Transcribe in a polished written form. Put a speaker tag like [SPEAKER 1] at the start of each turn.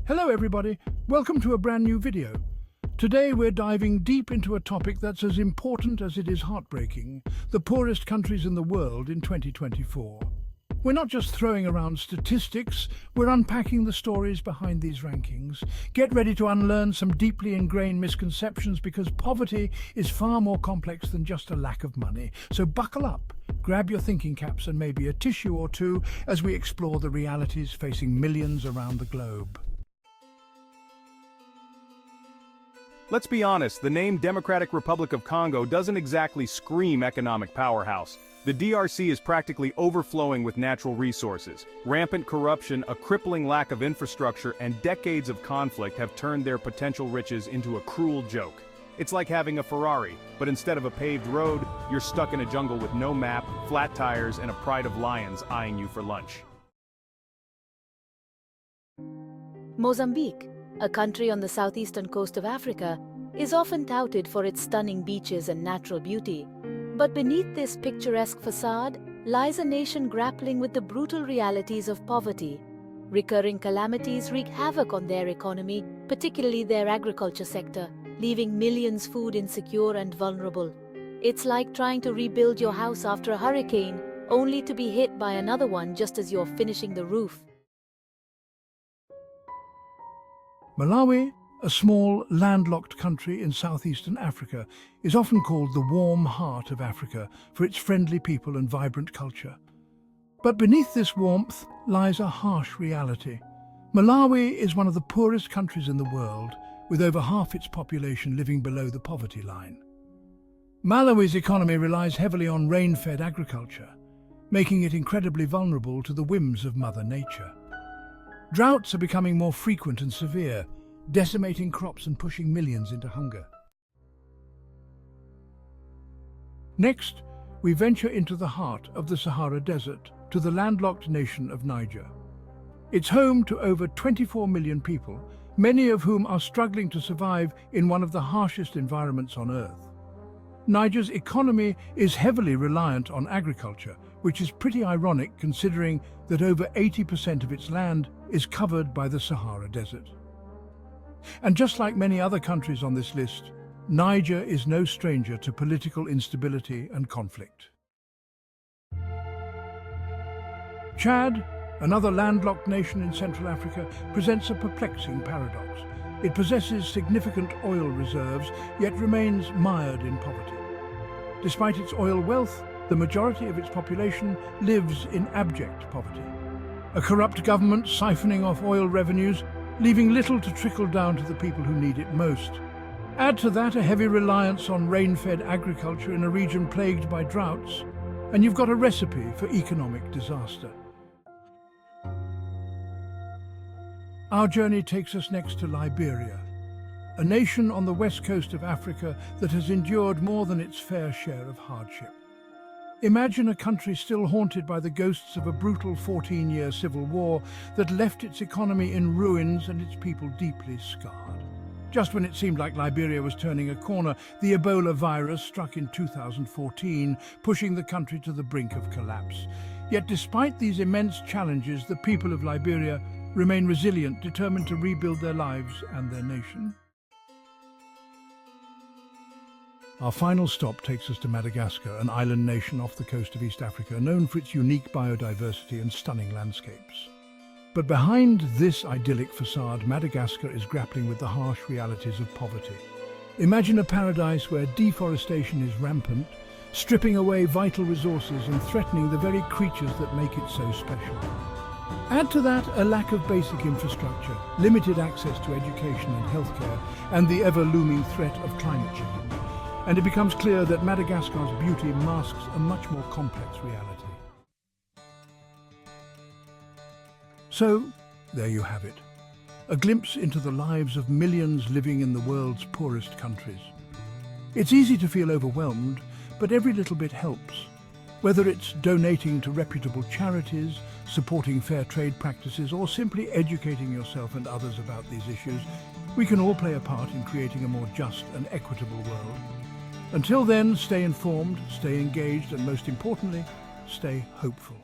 [SPEAKER 1] Hello everybody, welcome to a brand new video. Today we're diving deep into a topic that's as important as it is heartbreaking, the poorest countries in the world in 2024. We're not just throwing around statistics, we're unpacking the stories behind these rankings. Get ready to unlearn some deeply ingrained misconceptions because poverty is far more complex than just a lack of money. So buckle up, grab your thinking caps and maybe a tissue or two as we explore the realities facing millions around the globe.
[SPEAKER 2] Let's be honest, the name Democratic Republic of Congo doesn't exactly scream economic powerhouse. The DRC is practically overflowing with natural resources. Rampant corruption, a crippling lack of infrastructure, and decades of conflict have turned their potential riches into a cruel joke. It's like having a Ferrari, but instead of a paved road, you're stuck in a jungle with no map, flat tires, and a pride of lions eyeing you for lunch.
[SPEAKER 3] Mozambique, a country on the southeastern coast of Africa, is often touted for its stunning beaches and natural beauty. But beneath this picturesque facade lies a nation grappling with the brutal realities of poverty. Recurring calamities wreak havoc on their economy, particularly their agriculture sector, leaving millions food insecure and vulnerable. It's like trying to rebuild your house after a hurricane, only to be hit by another one just as you're finishing the roof.
[SPEAKER 1] Malawi, a small, landlocked country in southeastern Africa, is often called the warm heart of Africa for its friendly people and vibrant culture. But beneath this warmth lies a harsh reality. Malawi is one of the poorest countries in the world, with over half its population living below the poverty line. Malawi's economy relies heavily on rain-fed agriculture, making it incredibly vulnerable to the whims of Mother Nature. Droughts are becoming more frequent and severe, decimating crops and pushing millions into hunger. Next, we venture into the heart of the Sahara Desert, to the landlocked nation of Niger. It's home to over 24 million people, many of whom are struggling to survive in one of the harshest environments on Earth. Niger's economy is heavily reliant on agriculture, which is pretty ironic considering that over 80% of its land is covered by the Sahara Desert. And just like many other countries on this list, Niger is no stranger to political instability and conflict. Chad, another landlocked nation in Central Africa, presents a perplexing paradox. It possesses significant oil reserves, yet remains mired in poverty. Despite its oil wealth, the majority of its population lives in abject poverty. A corrupt government siphoning off oil revenues, leaving little to trickle down to the people who need it most. Add to that a heavy reliance on rain-fed agriculture in a region plagued by droughts, and you've got a recipe for economic disaster. Our journey takes us next to Liberia, a nation on the west coast of Africa that has endured more than its fair share of hardship. Imagine a country still haunted by the ghosts of a brutal 14-year civil war that left its economy in ruins and its people deeply scarred. Just when it seemed like Liberia was turning a corner, the Ebola virus struck in 2014, pushing the country to the brink of collapse. Yet despite these immense challenges, the people of Liberia remain resilient, determined to rebuild their lives and their nation. Our final stop takes us to Madagascar, an island nation off the coast of East Africa, known for its unique biodiversity and stunning landscapes. But behind this idyllic facade, Madagascar is grappling with the harsh realities of poverty. Imagine a paradise where deforestation is rampant, stripping away vital resources and threatening the very creatures that make it so special. Add to that a lack of basic infrastructure, limited access to education and healthcare, and the ever-looming threat of climate change. And it becomes clear that Madagascar's beauty masks a much more complex reality. So, there you have it. A glimpse into the lives of millions living in the world's poorest countries. It's easy to feel overwhelmed, but every little bit helps. Whether it's donating to reputable charities, supporting fair trade practices, or simply educating yourself and others about these issues, we can all play a part in creating a more just and equitable world. Until then, stay informed, stay engaged, and most importantly, stay hopeful.